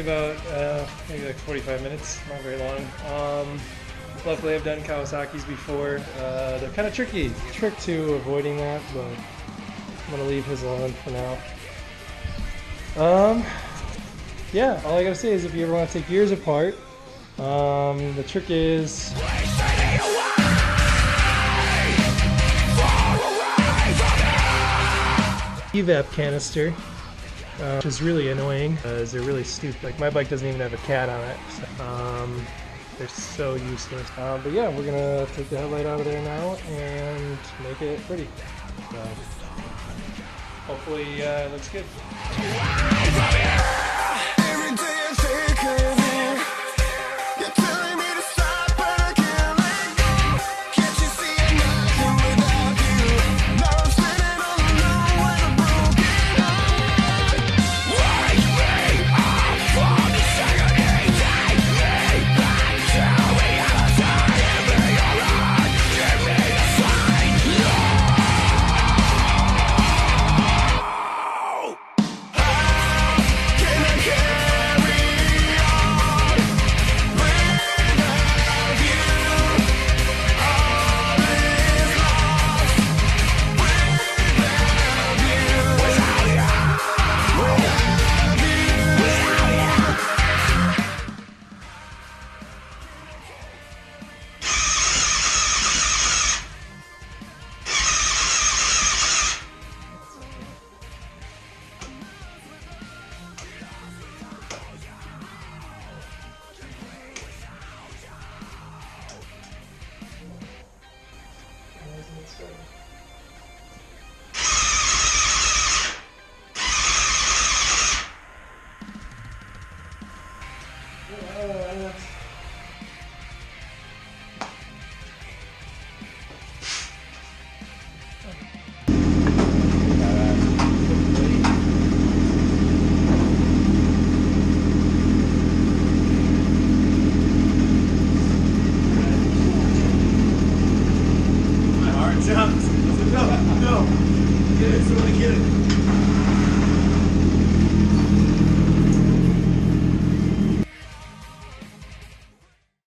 about maybe like 45 minutes, not very long. Luckily I've done Kawasaki's before. They're kind of tricky. Trick to avoiding that, but I'm gonna leave his alone for now. Yeah, all I gotta say is if you ever want to take yours apart, the trick is evap canister, which is really annoying because they're really stupid. Like my bike doesn't even have a cat on it. So, they're so useless. But yeah, we're gonna take the headlight out of there now and make it pretty. So hopefully it looks good. Amazing stuff.